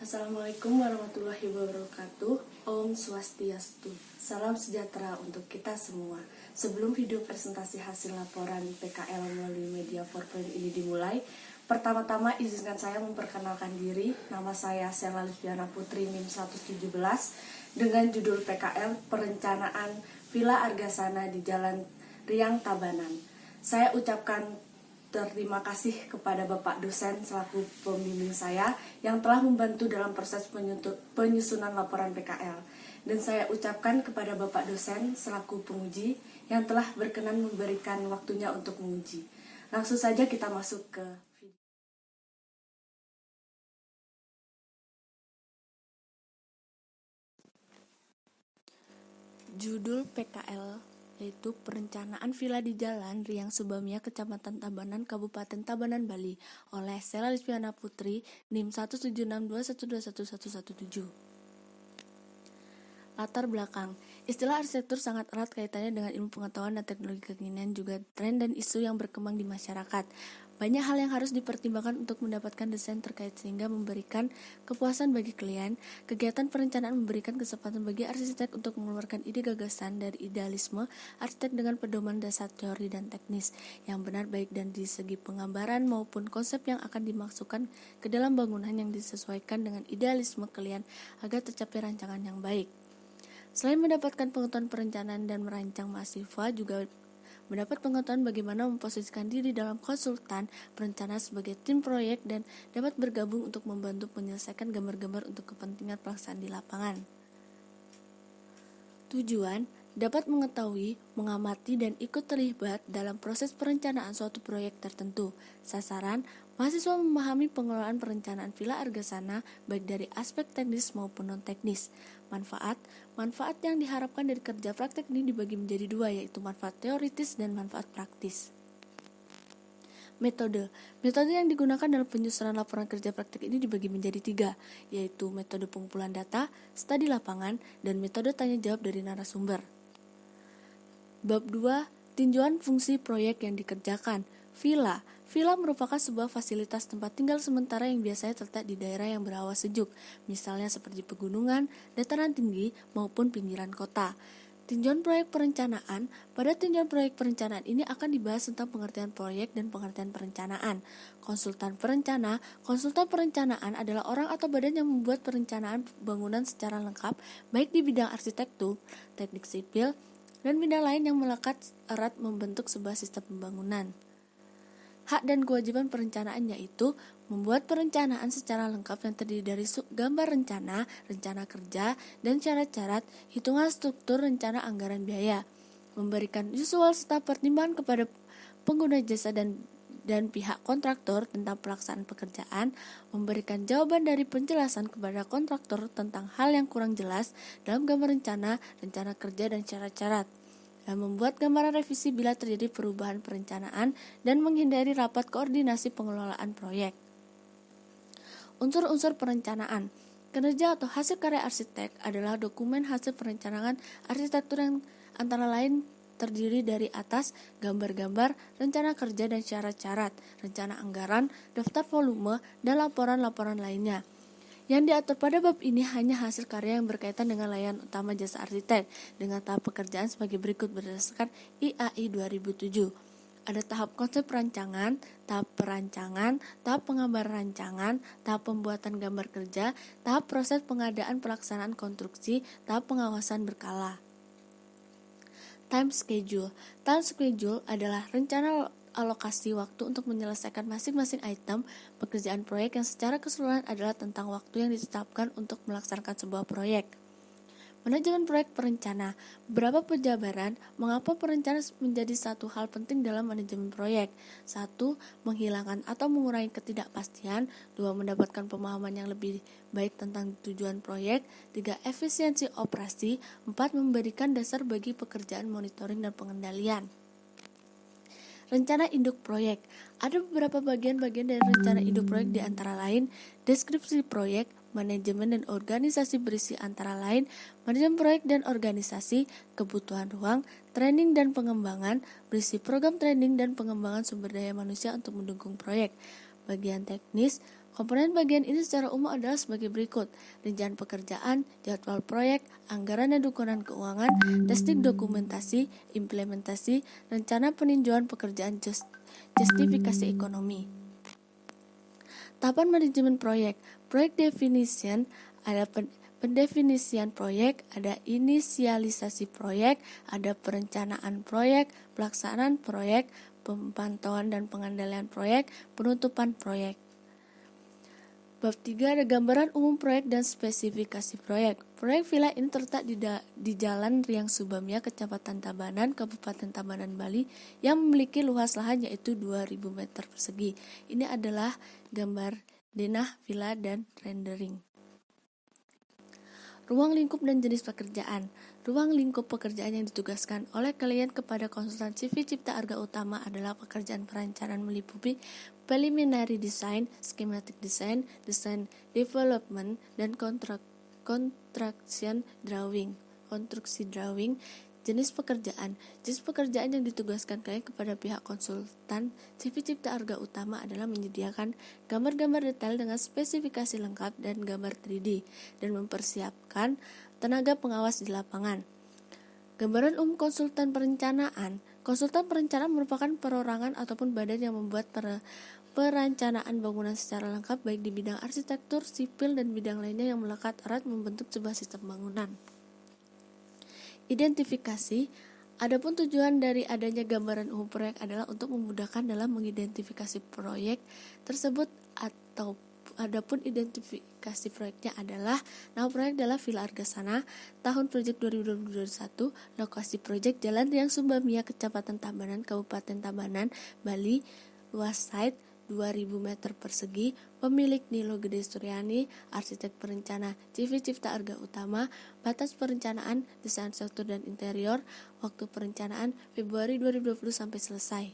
Assalamualaikum warahmatullahi wabarakatuh. Om Swastiastu. Salam sejahtera untuk kita semua. Sebelum video presentasi hasil laporan PKL melalui media PowerPoint ini dimulai, pertama-tama izinkan saya memperkenalkan diri. Nama saya Sela Lisviana Putri NIM 117 dengan judul PKL Perencanaan Villa Argasana di Jalan Riang Tabanan. Saya ucapkan terima kasih kepada Bapak dosen selaku pembimbing saya yang telah membantu dalam proses penyusunan laporan PKL. Dan saya ucapkan kepada Bapak dosen selaku penguji yang telah berkenan memberikan waktunya untuk menguji. Langsung saja kita masuk ke video. Judul PKL yaitu Perencanaan Villa di Jalan Riang Subamia, Kecamatan Tabanan, Kabupaten Tabanan, Bali, oleh Sela Lisviana Putri, NIM 176212117. Latar belakang. Istilah arsitektur sangat erat kaitannya dengan ilmu pengetahuan dan teknologi kekinian, juga tren dan isu yang berkembang di masyarakat. Banyak hal yang harus dipertimbangkan untuk mendapatkan desain terkait sehingga memberikan kepuasan bagi klien. Kegiatan perencanaan memberikan kesempatan bagi arsitek untuk mengeluarkan ide gagasan dari idealisme arsitek dengan pedoman dasar teori dan teknis yang benar baik dan di segi penggambaran maupun konsep yang akan dimasukkan ke dalam bangunan yang disesuaikan dengan idealisme klien agar tercapai rancangan yang baik. Selain mendapatkan pengetahuan perencanaan dan merancang, mahasiswa juga mendapat pengetahuan bagaimana memposisikan diri dalam konsultan perencana sebagai tim proyek dan dapat bergabung untuk membantu menyelesaikan gambar-gambar untuk kepentingan pelaksanaan di lapangan. Tujuan dapat mengetahui, mengamati, dan ikut terlibat dalam proses perencanaan suatu proyek tertentu. Sasaran, mahasiswa memahami pengelolaan perencanaan Villa Argasana baik dari aspek teknis maupun non-teknis. Manfaat yang diharapkan dari kerja praktek ini dibagi menjadi dua, yaitu manfaat teoritis dan manfaat praktis. Metode yang digunakan dalam penyusunan laporan kerja praktek ini dibagi menjadi tiga, yaitu metode pengumpulan data, studi lapangan, dan metode tanya jawab dari narasumber. Bab 2. Tinjauan fungsi proyek yang dikerjakan. Villa merupakan sebuah fasilitas tempat tinggal sementara yang biasanya terletak di daerah yang berhawa sejuk, misalnya seperti pegunungan, dataran tinggi, maupun pinggiran kota. Tinjauan proyek perencanaan. Pada tinjauan proyek perencanaan ini akan dibahas tentang pengertian proyek dan pengertian perencanaan. Konsultan perencanaan adalah orang atau badan yang membuat perencanaan bangunan secara lengkap, baik di bidang arsitektur, teknik sipil, dan bidang lain yang melekat erat membentuk sebuah sistem pembangunan. Hak dan kewajiban perencanaan yaitu membuat perencanaan secara lengkap yang terdiri dari gambar rencana, rencana kerja, dan syarat-syarat, hitungan struktur, rencana anggaran biaya, memberikan visual serta pertimbangan kepada pengguna jasa dan pihak kontraktor tentang pelaksanaan pekerjaan, memberikan jawaban dari penjelasan kepada kontraktor tentang hal yang kurang jelas dalam gambar rencana, rencana kerja, dan syarat-syarat, dan membuat gambaran revisi bila terjadi perubahan perencanaan dan menghindari rapat koordinasi pengelolaan proyek. Unsur-unsur perencanaan. Kinerja atau hasil karya arsitek adalah dokumen hasil perencanaan arsitektur yang antara lain terdiri dari atas gambar-gambar, rencana kerja dan syarat-syarat, rencana anggaran, daftar volume, dan laporan-laporan lainnya. Yang diatur pada bab ini hanya hasil karya yang berkaitan dengan layanan utama jasa arsitek dengan tahap pekerjaan sebagai berikut berdasarkan IAI 2007. Ada tahap konsep rancangan, tahap perancangan, tahap penggambaran rancangan, tahap pembuatan gambar kerja, tahap proses pengadaan pelaksanaan konstruksi, tahap pengawasan berkala. Time schedule adalah rencana alokasi waktu untuk menyelesaikan masing-masing item pekerjaan proyek yang secara keseluruhan adalah tentang waktu yang ditetapkan untuk melaksanakan sebuah proyek. Manajemen proyek perencana. Beberapa penjabaran mengapa perencana menjadi satu hal penting dalam manajemen proyek. 1. Menghilangkan atau mengurangi ketidakpastian. 2. Mendapatkan pemahaman yang lebih baik tentang tujuan proyek. 3. Efisiensi operasi. 4. Memberikan dasar bagi pekerjaan monitoring dan pengendalian. Rencana induk proyek. Ada beberapa bagian-bagian dari rencana induk proyek di antara lain deskripsi proyek, manajemen dan organisasi berisi antara lain manajemen proyek dan organisasi, kebutuhan ruang, training dan pengembangan, berisi program training dan pengembangan sumber daya manusia untuk mendukung proyek. Bagian teknis, Komponen bagian ini secara umum adalah sebagai berikut: rencana pekerjaan, jadwal proyek, anggaran dan dukungan keuangan, testing dokumentasi, implementasi, rencana peninjauan pekerjaan, justifikasi ekonomi. Tahapan manajemen proyek. Proyek definition, ada pendefinisian proyek, ada inisialisasi proyek, ada perencanaan proyek, pelaksanaan proyek, pemantauan dan pengendalian proyek, penutupan proyek. Bab 3 ada gambaran umum proyek dan spesifikasi proyek. Proyek villa ini terletak di Jalan Riang Subamia, Kecamatan Tabanan, Kabupaten Tabanan, Bali, yang memiliki luas lahan yaitu 2000 meter persegi. Ini adalah gambar denah villa dan rendering. Ruang lingkup dan jenis pekerjaan. Ruang lingkup pekerjaan yang ditugaskan oleh klien kepada konsultan CV Cipta Arga Utama adalah pekerjaan perencanaan meliputi preliminary design, schematic design, design development, dan construction drawing. Konstruksi drawing. Jenis pekerjaan. Jenis pekerjaan yang ditugaskan klien kepada pihak konsultan CV Cipta Arga Utama adalah menyediakan gambar-gambar detail dengan spesifikasi lengkap dan gambar 3D, dan mempersiapkan tenaga pengawas di lapangan. Gambaran umum konsultan perencanaan. Konsultan perencanaan merupakan perorangan ataupun badan yang membuat perencanaan bangunan secara lengkap, baik di bidang arsitektur, sipil, dan bidang lainnya yang melekat erat membentuk sebuah sistem bangunan. Identifikasi. Adapun tujuan dari adanya gambaran umum proyek adalah untuk memudahkan dalam mengidentifikasi proyek tersebut, atau adapun identifikasi proyeknya adalah nama proyek adalah Villa Argasana, tahun proyek 2021, lokasi proyek Jalan Riang Subamia, Kecamatan Tabanan, Kabupaten Tabanan, Bali, luas site 2000 meter persegi, pemilik Nilo Gede Suryani, arsitek perencana CV Cipta Arga Utama, batas perencanaan, desain struktur dan interior, waktu perencanaan Februari 2020 sampai selesai.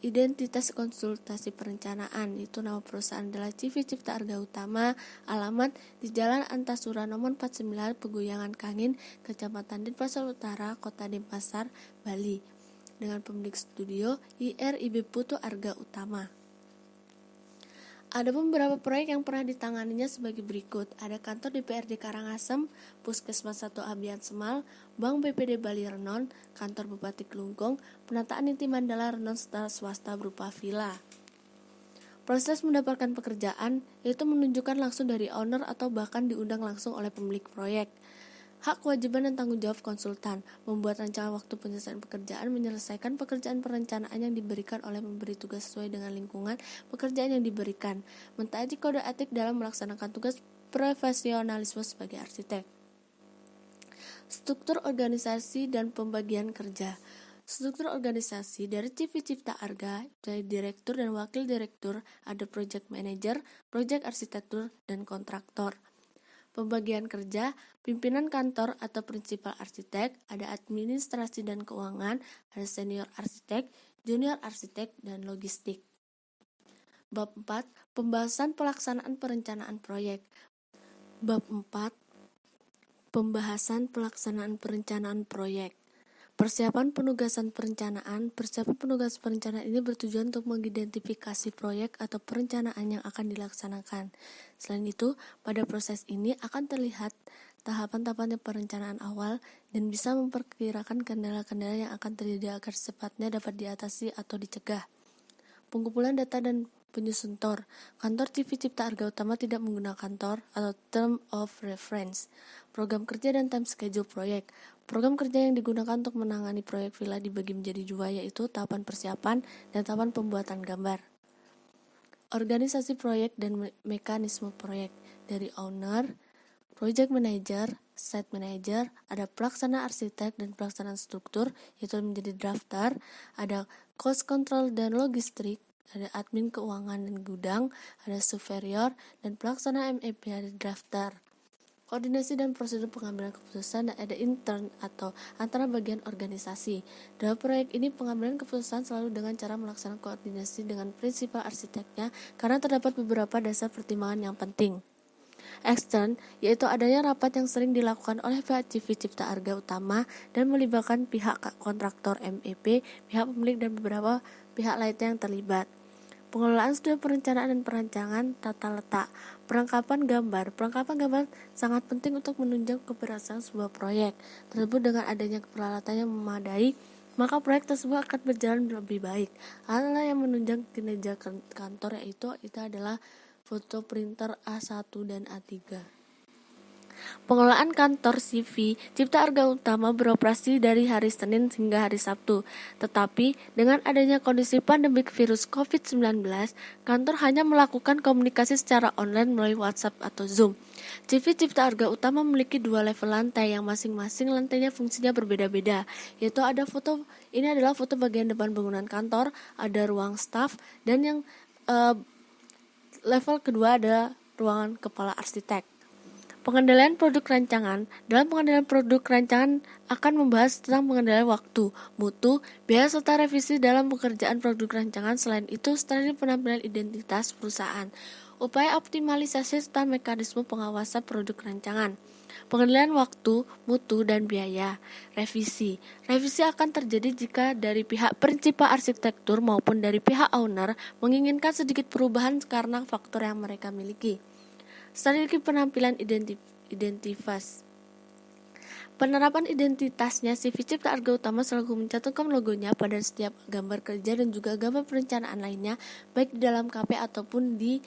Identitas konsultasi perencanaan, itu nama perusahaan adalah CV Cipta Arga Utama, alamat di Jalan Antasura nomor 49, Peguyangan Kangin, Kecamatan Denpasar Utara, Kota Denpasar, Bali, dengan pemilik studio IRIB Putu Arga Utama. Ada beberapa proyek yang pernah ditanganinya sebagai berikut. Ada kantor DPRD Karangasem, Puskesmas 1 Abian Semal, Bank BPD Bali Renon, kantor Bupati Kelungkung, penataan Inti Mandala Renon serta swasta berupa villa. Proses mendapatkan pekerjaan yaitu menunjukkan langsung dari owner atau bahkan diundang langsung oleh pemilik proyek. Hak, kewajiban, dan tanggung jawab konsultan. Membuat rancangan waktu penyelesaian pekerjaan, menyelesaikan pekerjaan perencanaan yang diberikan oleh memberi tugas sesuai dengan lingkungan pekerjaan yang diberikan. Mentaati kode etik dalam melaksanakan tugas profesionalisme sebagai arsitek. Struktur organisasi dan pembagian kerja. Struktur organisasi dari CV Cipta Arga, dari direktur dan wakil direktur, ada project manager, project arsitektur, dan kontraktor. Pembagian kerja, pimpinan kantor atau prinsipal arsitek, ada administrasi dan keuangan, ada senior arsitek, junior arsitek, dan logistik. Bab 4, pembahasan pelaksanaan perencanaan proyek. Bab 4, pembahasan pelaksanaan perencanaan proyek. Persiapan penugasan perencanaan. Persiapan penugasan perencanaan ini bertujuan untuk mengidentifikasi proyek atau perencanaan yang akan dilaksanakan. Selain itu, pada proses ini akan terlihat tahapan-tahapan perencanaan awal dan bisa memperkirakan kendala-kendala yang akan terjadi agar secepatnya dapat diatasi atau dicegah. Pengumpulan data dan penyusun TOR. Kantor CV Cipta Arga Utama tidak menggunakan TOR atau Term of Reference. Program kerja dan time schedule proyek. Program kerja yang digunakan untuk menangani proyek villa dibagi menjadi dua, yaitu tahapan persiapan dan tahapan pembuatan gambar. Organisasi proyek dan mekanisme proyek. Dari owner, project manager, site manager, ada pelaksana arsitek dan pelaksanaan struktur, yaitu menjadi drafter, ada cost control dan logistik, ada admin keuangan dan gudang, ada superior dan pelaksana MEP, ada drafter. Koordinasi dan prosedur pengambilan keputusan, dan ada intern atau antara bagian organisasi. Dalam proyek ini pengambilan keputusan selalu dengan cara melaksanakan koordinasi dengan prinsipal arsiteknya karena terdapat beberapa dasar pertimbangan yang penting. Extern, yaitu adanya rapat yang sering dilakukan oleh pihak CV Cipta Arga Utama dan melibatkan pihak kontraktor MEP, pihak pemilik, dan beberapa pihak lainnya yang terlibat. Pengelolaan studi perencanaan dan perancangan tata letak. Perlengkapan gambar. Perlengkapan gambar sangat penting untuk menunjang keberhasilan sebuah proyek tersebut. Dengan adanya peralatan yang memadai, maka proyek tersebut akan berjalan lebih baik. Hal yang menunjang kinerja kantor yaitu adalah foto printer A1 dan A3. Pengelolaan kantor CV Cipta Arga Utama beroperasi dari hari Senin hingga hari Sabtu. Tetapi dengan adanya kondisi pandemik virus COVID-19, kantor hanya melakukan komunikasi secara online melalui WhatsApp atau Zoom. CV Cipta Arga Utama memiliki 2 level lantai yang masing-masing lantainya fungsinya berbeda-beda, yaitu ini adalah foto bagian depan bangunan kantor, ada ruang staf, dan yang level kedua ada ruangan kepala arsitek. Pengendalian produk rancangan. Dalam pengendalian produk rancangan akan membahas tentang pengendalian waktu, mutu, biaya serta revisi dalam pekerjaan produk rancangan. Selain itu, strategi penampilan identitas perusahaan, upaya optimalisasi serta mekanisme pengawasan produk rancangan. Pengendalian waktu, mutu, dan biaya. Revisi. Revisi akan terjadi jika dari pihak pencipta arsitektur maupun dari pihak owner menginginkan sedikit perubahan karena faktor yang mereka miliki. Strategi penampilan identitas. Penerapan identitasnya, CV Cipta Arga Utama selalu mencantumkan logonya pada setiap gambar kerja dan juga gambar perencanaan lainnya, baik di dalam KP ataupun di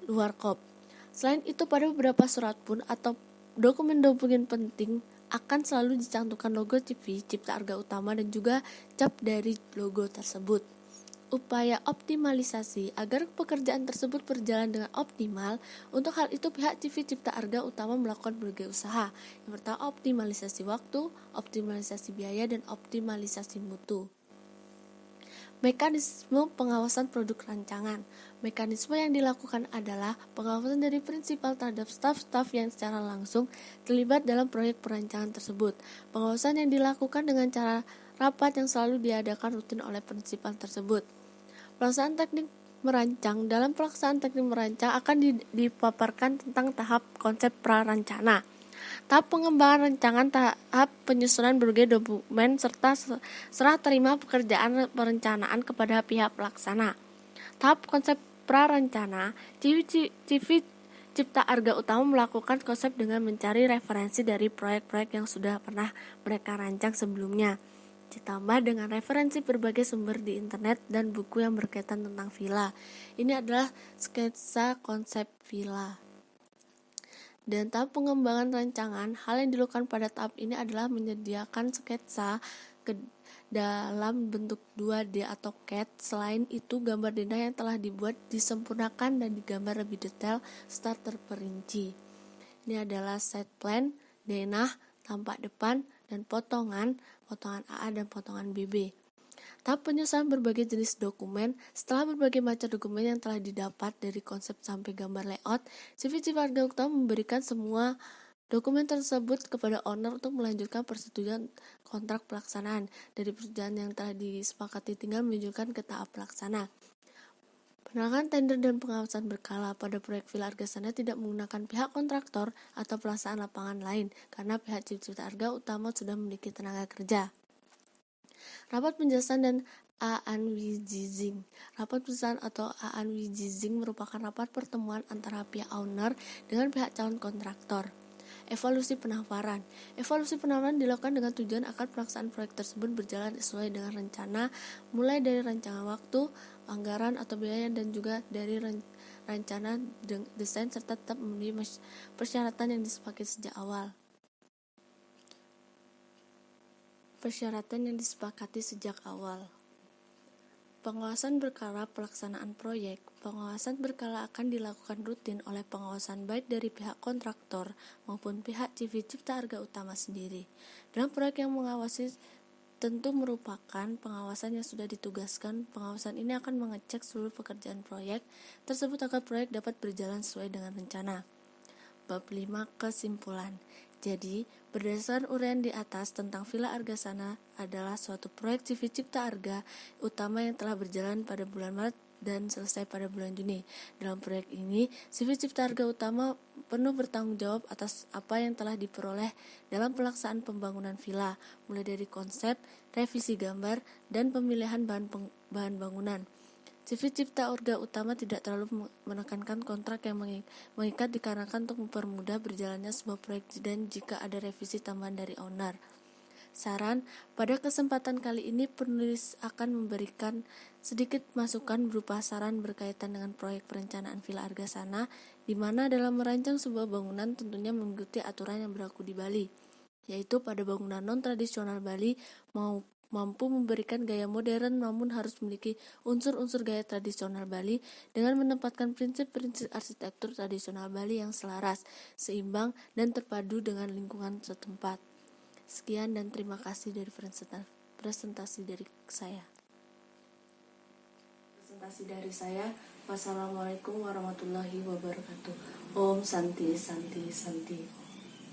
luar KOP. Selain itu, pada beberapa surat pun atau dokumen-dokumen penting akan selalu dicantumkan logo CV Cipta Arga Utama dan juga cap dari logo tersebut. Upaya optimalisasi agar pekerjaan tersebut berjalan dengan optimal. Untuk hal itu pihak CV Cipta Arga Utama melakukan berbagai usaha. Yang pertama, optimalisasi waktu, optimalisasi biaya, dan optimalisasi mutu. Mekanisme pengawasan produk rancangan. Mekanisme yang dilakukan adalah pengawasan dari prinsipal terhadap staf-staf yang secara langsung terlibat dalam proyek perancangan tersebut. Pengawasan yang dilakukan dengan cara rapat yang selalu diadakan rutin oleh prinsipal tersebut. Pelaksanaan teknik merancang. Dalam pelaksanaan teknik merancang akan dipaparkan tentang tahap konsep pra-rancana, tahap pengembangan rancangan, tahap penyusunan berbagai dokumen, serta serah terima pekerjaan perencanaan kepada pihak pelaksana. Tahap konsep pra-rancana, CV Cipta Arga Utama melakukan konsep dengan mencari referensi dari proyek-proyek yang sudah pernah mereka rancang sebelumnya, ditambah dengan referensi berbagai sumber di internet dan buku yang berkaitan tentang villa. Ini adalah sketsa konsep villa. Dan tahap pengembangan rancangan, hal yang dilakukan pada tahap ini adalah menyediakan sketsa dalam bentuk 2D atau CAD. Selain itu, gambar denah yang telah dibuat disempurnakan dan digambar lebih detail serta terperinci. Ini adalah set plan, denah, tampak depan, dan potongan AA dan potongan BB. Tahap penyusunan berbagai jenis dokumen. Setelah berbagai macam dokumen yang telah didapat dari konsep sampai gambar layout, CV Cipta Arga Utama memberikan semua dokumen tersebut kepada owner untuk melanjutkan persetujuan kontrak pelaksanaan. Dari persetujuan yang telah disepakati tinggal menunjukkan ke tahap pelaksana. Penanganan tender dan pengawasan berkala. Pada proyek Villa Argasana tidak menggunakan pihak kontraktor atau pelaksanaan lapangan lain karena pihak Cipta Arga Utama sudah memiliki tenaga kerja. Rapat penjelasan dan Aanwijizing. Rapat penjelasan atau Aanwijizing merupakan rapat pertemuan antara pihak owner dengan pihak calon kontraktor. Evaluasi penawaran. Evaluasi penawaran dilakukan dengan tujuan agar pelaksanaan proyek tersebut berjalan sesuai dengan rencana, mulai dari rancangan waktu, anggaran atau biaya, dan juga dari rencana desain serta tetap memenuhi persyaratan yang disepakati sejak awal. Pengawasan berkala pelaksanaan proyek. Pengawasan berkala akan dilakukan rutin oleh pengawasan baik dari pihak kontraktor maupun pihak CV Cipta Arga Utama sendiri. Dalam proyek yang mengawasi tentu merupakan pengawasan yang sudah ditugaskan. Pengawasan ini akan mengecek seluruh pekerjaan proyek tersebut agar proyek dapat berjalan sesuai dengan rencana. Bab 5 kesimpulan. Jadi, berdasarkan uraian di atas tentang Villa Argasana adalah suatu proyek CV Cipta Arga Utama yang telah berjalan pada bulan Maret dan selesai pada bulan Juni. Dalam proyek ini, CV Cipta Arga Utama penuh bertanggung jawab atas apa yang telah diperoleh dalam pelaksanaan pembangunan villa, mulai dari konsep, revisi gambar, dan pemilihan bahan bangunan. CV Cipta Orga Utama tidak terlalu menekankan kontrak yang mengikat dikarenakan untuk mempermudah berjalannya sebuah proyek dan jika ada revisi tambahan dari owner. Saran, pada kesempatan kali ini penulis akan memberikan sedikit masukan berupa saran berkaitan dengan proyek perencanaan Villa Argasana, di mana dalam merancang sebuah bangunan tentunya mengikuti aturan yang berlaku di Bali, yaitu pada bangunan non-tradisional Bali mampu memberikan gaya modern namun harus memiliki unsur-unsur gaya tradisional Bali dengan menempatkan prinsip-prinsip arsitektur tradisional Bali yang selaras, seimbang, dan terpadu dengan lingkungan setempat. Sekian dan terima kasih dari presentasi dari saya. Wassalamualaikum warahmatullahi wabarakatuh. Om Santi Santi Santi.